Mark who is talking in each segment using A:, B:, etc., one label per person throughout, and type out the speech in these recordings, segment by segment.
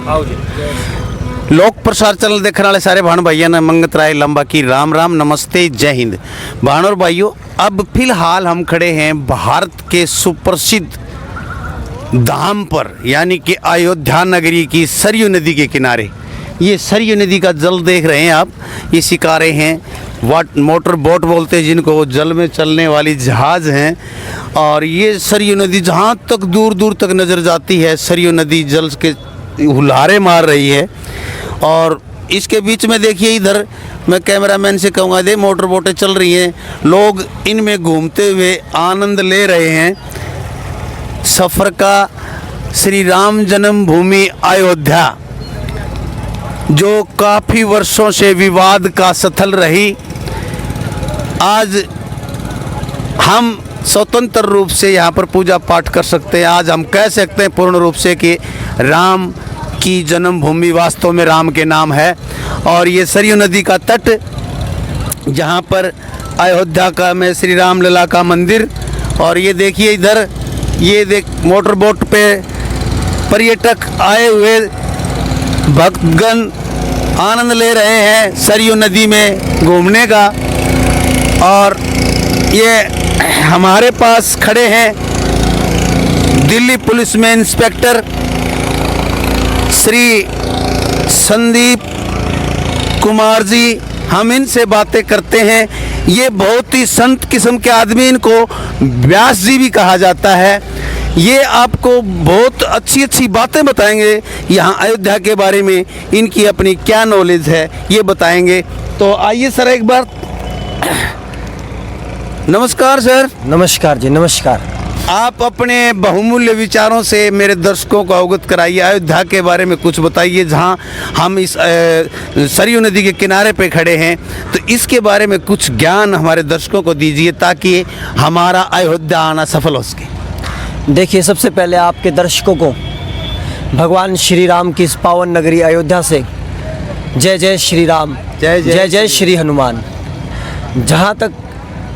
A: आओ जी।
B: लोक प्रसार चैनल देखने वाले सारे भाण भाइयों ने मंगत राय लंबा की राम राम नमस्ते जय हिंद। भाण और भाइयों, अब फिलहाल हम खड़े हैं भारत के सुप्रसिद्ध धाम पर, यानी कि अयोध्या नगरी की सरयू नदी के किनारे। ये सरयू नदी का जल देख रहे हैं आप, ये शिकारे हैं, मोटर बोट बोलते हैं जिनको, वो जल में चलने वाली जहाज़ हैं। और ये सरयू नदी जहाँ तक दूर दूर तक नज़र जाती है, सरयू नदी जल के हुलारे मार रही है। और इसके बीच में देखिए, इधर मैं कैमरामैन से कहूँगा, दे मोटर बोटें चल रही हैं, लोग इनमें घूमते हुए आनंद ले रहे हैं सफ़र का। श्री राम जन्मभूमि अयोध्या जो काफ़ी वर्षों से विवाद का स्थल रही, आज हम स्वतंत्र रूप से यहाँ पर पूजा पाठ कर सकते हैं। आज हम कह सकते हैं पूर्ण रूप से कि राम की जन्मभूमि वास्तव में राम के नाम है। और ये सरयू नदी का तट, जहाँ पर अयोध्या का में श्री राम लला का मंदिर। और ये देखिए इधर, ये देख मोटर बोट पे पर्यटक आए हुए भक्तगण आनंद ले रहे हैं सरयू नदी में घूमने का। और ये हमारे पास खड़े हैं दिल्ली पुलिस में इंस्पेक्टर श्री संदीप कुमार जी, हम इनसे बातें करते हैं। ये बहुत ही संत किस्म के आदमी, इनको व्यास जी भी कहा जाता है। ये आपको बहुत अच्छी अच्छी बातें बताएंगे यहाँ अयोध्या के बारे में, इनकी अपनी क्या नॉलेज है ये बताएंगे। तो आइए सर, एक बार नमस्कार सर।
A: नमस्कार जी, नमस्कार।
B: आप अपने बहुमूल्य विचारों से मेरे दर्शकों को अवगत कराइए, अयोध्या के बारे में कुछ बताइए। जहां हम इस सरयू नदी के किनारे पे खड़े हैं, तो इसके बारे में कुछ ज्ञान हमारे दर्शकों को दीजिए ताकि हमारा अयोध्या आना सफल हो सके।
A: देखिए, सबसे पहले आपके दर्शकों को भगवान श्री राम की इस पावन नगरी अयोध्या से जय जय श्री राम, जय जय जय श्री हनुमान। जहाँ तक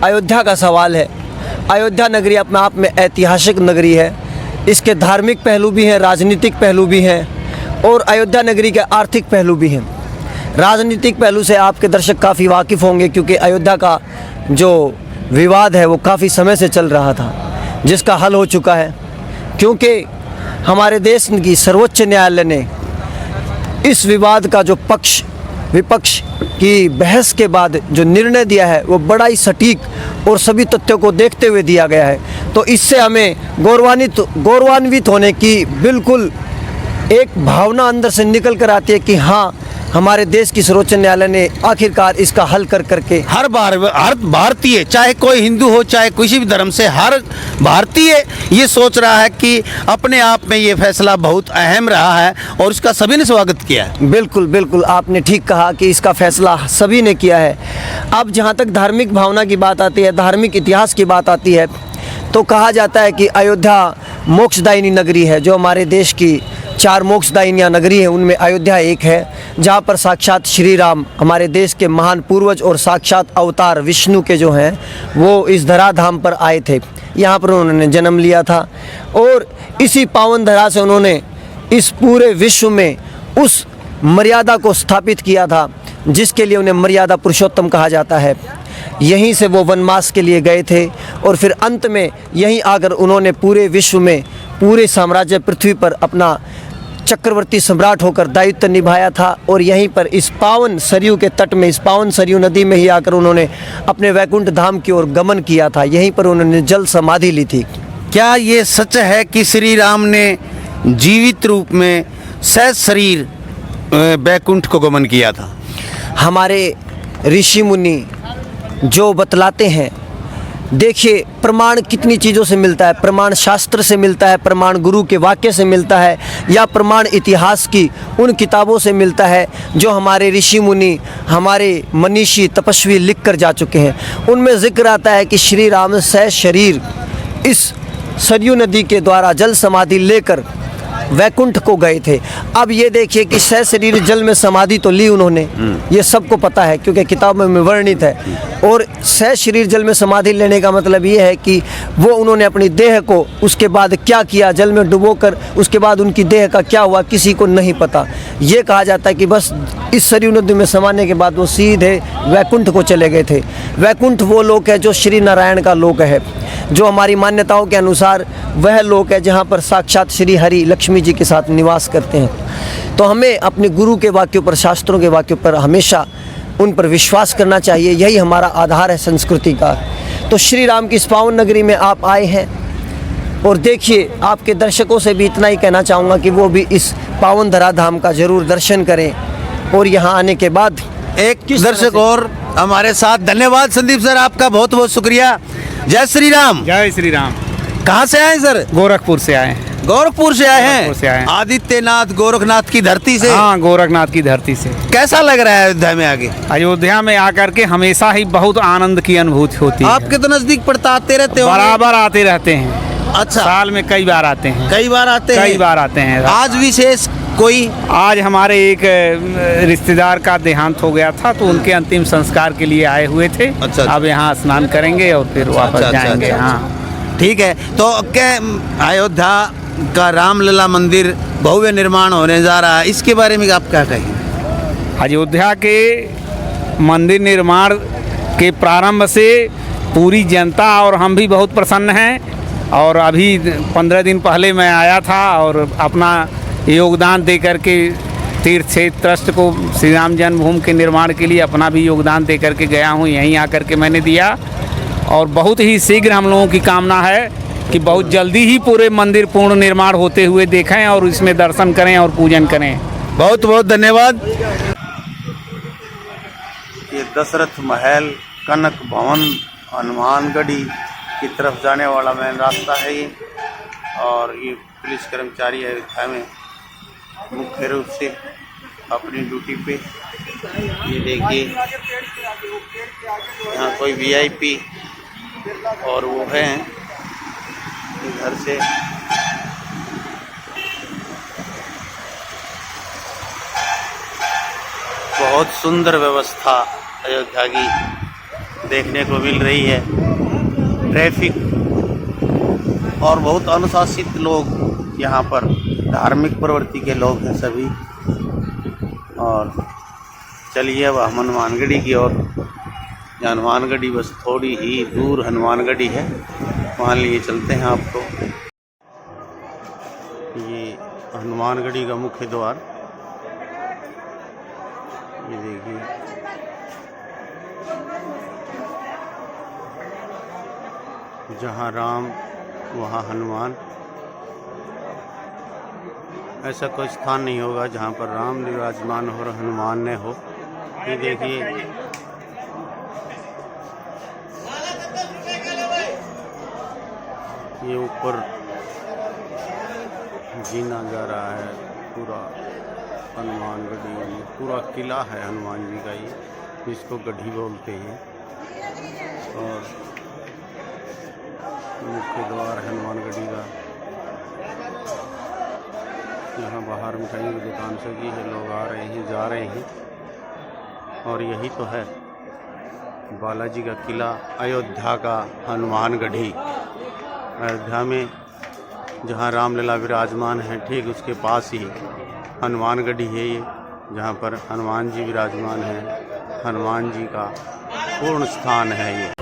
A: अयोध्या का सवाल है, अयोध्या नगरी अपने आप में ऐतिहासिक नगरी है। इसके धार्मिक पहलू भी हैं, राजनीतिक पहलू भी हैं और अयोध्या नगरी के आर्थिक पहलू भी हैं। राजनीतिक पहलू से आपके दर्शक काफ़ी वाकिफ़ होंगे, क्योंकि अयोध्या का जो विवाद है वो काफ़ी समय से चल रहा था, जिसका हल हो चुका है। क्योंकि हमारे देश की सर्वोच्च न्यायालय ने इस विवाद का जो पक्ष विपक्ष की बहस के बाद जो निर्णय दिया है वो बड़ा ही सटीक और सभी तथ्यों को देखते हुए दिया गया है। तो इससे हमें गौरवान्वित होने की बिल्कुल एक भावना अंदर से निकल कर आती है कि हाँ, हमारे देश की सर्वोच्च न्यायालय ने आखिरकार इसका हल कर करके
B: हर भारतीय, चाहे कोई हिंदू हो चाहे किसी भी धर्म से, हर भारतीय ये सोच रहा है कि अपने आप में ये फैसला बहुत अहम रहा है और इसका सभी ने स्वागत किया है।
A: बिल्कुल बिल्कुल, आपने ठीक कहा कि इसका फैसला सभी ने किया है। अब जहाँ तक धार्मिक भावना की बात आती है, धार्मिक इतिहास की बात आती है, तो कहा जाता है कि अयोध्या मोक्षदायिनी नगरी है। जो हमारे देश की 4 मोक्षदायिनी नगरी है, उनमें अयोध्या एक है, जहाँ पर साक्षात श्री राम, हमारे देश के महान पूर्वज और साक्षात अवतार विष्णु के जो हैं, वो इस धराधाम पर आए थे। यहाँ पर उन्होंने जन्म लिया था और इसी पावन धरा से उन्होंने इस पूरे विश्व में उस मर्यादा को स्थापित किया था जिसके लिए उन्हें मर्यादा पुरुषोत्तम कहा जाता है। यहीं से वो वनवास के लिए गए थे और फिर अंत में यहीं आकर उन्होंने पूरे विश्व में, पूरे साम्राज्य पृथ्वी पर अपना चक्रवर्ती सम्राट होकर दायित्व निभाया था। और यहीं पर इस पावन सरयू के तट में, इस पावन सरयू नदी में ही आकर उन्होंने अपने वैकुंठ धाम की ओर गमन किया था। यहीं पर उन्होंने जल समाधि ली थी।
B: क्या ये सच है कि श्री राम ने जीवित रूप में सहज शरीर वैकुंठ को गमन किया था?
A: हमारे ऋषि मुनि जो बतलाते हैं, देखिए प्रमाण कितनी चीज़ों से मिलता है। प्रमाण शास्त्र से मिलता है, प्रमाण गुरु के वाक्य से मिलता है, या प्रमाण इतिहास की उन किताबों से मिलता है जो हमारे ऋषि मुनि, हमारे मनीषी तपस्वी लिख कर जा चुके हैं। उनमें जिक्र आता है कि श्री राम सहज शरीर इस सरयू नदी के द्वारा जल समाधि लेकर वैकुंठ को गए थे। अब ये देखिए कि सशरीर जल में समाधि तो ली उन्होंने, ये सबको पता है क्योंकि किताबों में वर्णित है। और सशरीर जल में समाधि लेने का मतलब ये है कि वो उन्होंने अपनी देह को उसके बाद क्या किया, जल में डुबोकर उसके बाद उनकी देह का क्या हुआ किसी को नहीं पता। ये कहा जाता है कि बस इस सरयू नदी में समाने के बाद वो सीधे वैकुंठ को चले गए थे। वैकुंठ वो लोक है जो श्री नारायण का लोक है, जो हमारी मान्यताओं के अनुसार वह लोक है जहाँ पर साक्षात श्री हरि लक्ष्मी जी के साथ निवास करते हैं। तो हमें अपने गुरु के वाक्यों पर, शास्त्रों के वाक्यों पर हमेशा उन पर विश्वास करना चाहिए, यही हमारा आधार है संस्कृति का। तो श्री राम की इस पावन नगरी में आप आए हैं और देखिए, आपके दर्शकों से भी इतना ही कहना चाहूँगा कि वो भी इस पावन धराधाम का जरूर दर्शन करें। और यहाँ आने के बाद
B: एक दर्शक और हमारे साथ, धन्यवाद संदीप सर, आपका बहुत बहुत शुक्रिया। जय श्री राम।
C: जय श्री राम।
B: कहाँ से आए सर?
C: गोरखपुर से आए।
B: गोरखपुर से आए
C: गोरखपुर से आए
B: हैं,
C: हैं।
B: आदित्यनाथ गोरखनाथ की धरती से।
C: हाँ, गोरखनाथ की धरती से।
B: कैसा लग रहा है अयोध्या में आके?
C: अयोध्या में आकर के हमेशा ही बहुत आनंद की अनुभूति होती है।
B: आपके तो नजदीक पड़ता, आते रहते हो?
C: बराबर आते रहते हैं।
B: अच्छा,
C: साल में कई बार आते हैं।
B: कई बार आते हैं?
C: कई बार आते हैं।
B: आज विशेष कोई?
C: आज हमारे एक रिश्तेदार का देहांत हो गया था, तो उनके अंतिम संस्कार के लिए आए हुए थे।
B: अच्छा।
C: अब यहाँ स्नान करेंगे और फिर वापस जाएंगे। हाँ,
B: ठीक है। तो क्या अयोध्या का रामलला मंदिर भव्य निर्माण होने जा रहा है, इसके बारे में आप क्या कहेंगे?
C: अयोध्या के मंदिर निर्माण के प्रारंभ से पूरी जनता और हम भी बहुत प्रसन्न हैं। और अभी 15 दिन पहले मैं आया था और अपना योगदान दे करके तीर्थ क्षेत्र ट्रस्ट को श्री राम जन्मभूमि के निर्माण के लिए अपना भी योगदान दे करके गया हूँ। यहीं आकर के मैंने दिया और बहुत ही शीघ्र हम लोगों की कामना है कि बहुत जल्दी ही पूरे मंदिर पूर्ण निर्माण होते हुए देखें और इसमें दर्शन करें और पूजन करें।
B: बहुत बहुत धन्यवाद। ये दशरथ महल, कनक भवन, हनुमानगढ़ी की तरफ जाने वाला मेन रास्ता है ये। और ये पुलिस कर्मचारी अयोध्या में मुख्य रूप से अपनी ड्यूटी पे। ये देखिए, यहाँ कोई वीआईपी और वो हैं इधर से। बहुत सुंदर व्यवस्था अयोध्या की देखने को मिल रही है। ट्रैफिक और बहुत अनुशासित लोग यहाँ पर, धार्मिक प्रवृत्ति के लोग हैं सभी। और चलिए अब हनुमानगढ़ी की ओर। हनुमानगढ़ी बस थोड़ी ही दूर हनुमानगढ़ी है, वहाँ लिए चलते हैं आपको। ये हनुमानगढ़ी का मुख्य द्वार, ये देखिए। जहाँ राम वहाँ हनुमान, ऐसा कोई स्थान नहीं होगा जहाँ पर राम विराजमान हो और हनुमान न हो। ये देखिए, ये ऊपर जीना जा रहा है पूरा हनुमानगढ़ी, पूरा किला है हनुमान जी का, ये जिसको गढ़ी बोलते हैं। और मुख्य द्वार हनुमानगढ़ी का। यहाँ बाहर मिठाई की दुकान सजी है, लोग आ रहे हैं जा रहे हैं। और यही तो है बालाजी का किला, अयोध्या का हनुमानगढ़ी। अयोध्या में जहाँ रामलला विराजमान है, ठीक उसके पास ही हनुमानगढ़ी है ये, जहाँ पर हनुमान जी विराजमान हैं। हनुमान जी का पूर्ण स्थान है ये।